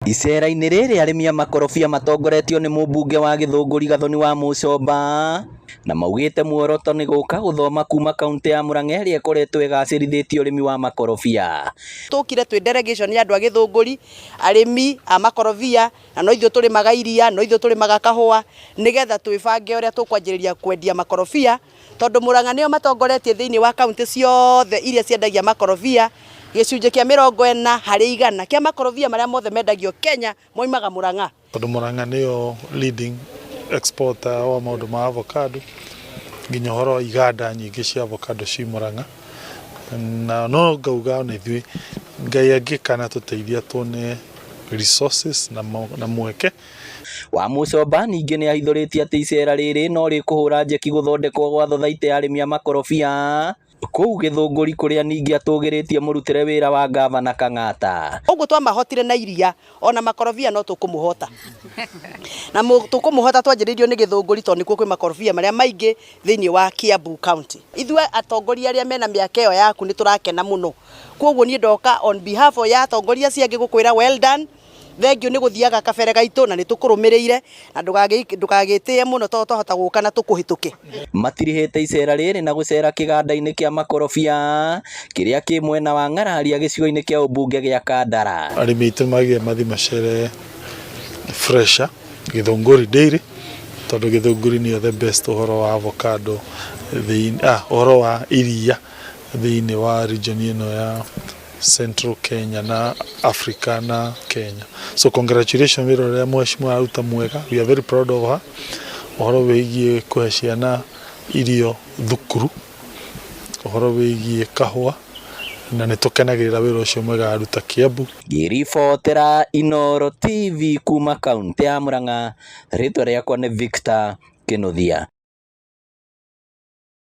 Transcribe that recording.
Icera-inĩ rĩrĩ arĩmi a makorobia matongoretio nĩ mũmbunge wa Gĩthũngũri Gathoni wa Mũcomba na maugĩte muoroto nĩ gũka gũthoma kuma kaunti ya Murang'a ĩrĩa ĩkoretwo ĩgacĩrithĩtie ũrĩmi wa makorobia. Tũkire twĩ delegation ya andũ a Gĩthũngũri, arĩmi a makorobia, na no ithuĩ tũrĩmaga iria, no ithuĩ tũrĩmaga kahũa, nĩgetha twĩbange ũrĩa tũkwanjĩrĩria kwendia makorobia, tondũ Murang'a nĩo matongoretie thĩinĩ wa kaunti ciothe iria ciendagia makorobia. Gĩcunjĩ kĩa 40% kĩa makorobia marĩa mothe mendagio Kenya moimaga Murang'a. Tondũ Murang'a nĩyo leading exporter wa maũndũ ma avocado, nginya ũhoro wa iganda nyingĩ cia avocado ci Murang'a, na no ngauga na ithuĩ Ngai angĩkana tũteithia tuone resources na mweke. Wa Mũcomba ningĩ nĩ ahithũrĩtie atĩ icera rĩrĩ no rĩkũhũra njeki gũthondekwo gwa thothaitĩ ya arĩmi a makorobia kũu Gĩthũngũri, kũrĩa ningĩ atũgĩrĩtie mũrutĩre wĩra wa Gavana Kang'ata. Ũguo twamahotire na iria, ona makorobia no tũkũmũhota. Na tũkũmũhota twanjĩrĩirio nĩ Gĩthũngũri tondũ nĩkuo kwĩ makorobia marĩa maingĩ thĩinĩ wa Kiambu County. Ithuĩ atongoria arĩa mena mĩaka ĩyo yaku nĩ tũrakena mũno. Kwoguo niĩ ndoka on behalf ya atongoria ciangĩ gũkwĩra well done. Thengio nĩ gũthiaga kabere gaitũ na nĩ tũkũrũmĩrĩire na ndũgagĩtĩe mũno tondũ twahota gũka na tũkũhĩtũke. Matirĩhĩte icera rĩrĩ na gũcera kĩganda-inĩ kĩa makorobia kĩrĩa kĩ mwena wa Ng'araria gĩcigo-inĩ kĩa ũmbunge gĩa Kandara. Arĩmi aitũ magĩrĩire mathi macere Fresha Gĩthũngũri Dairy, tondũ Gĩthũngũri nĩyo the best ũhoro wa avocado ũhoro wa iria thĩinĩ wa region ĩno ya Central Kenya na Africa na Kenya. So congratulations wĩra ũrĩa mheshimiwa aruta mwega. We are very proud of her. Ũhoro wĩgiĩ kũhe ciana irio thukuru, ũhoro wĩgiĩ kahũa, na nĩ tũkenagĩrĩra wĩra ũcio mwega aruta Kiambu. Ngĩribotera Inooro TV kuma kaunti ya Murang'a, rĩtwa rĩakwa nĩ Victor Kĩnuthia.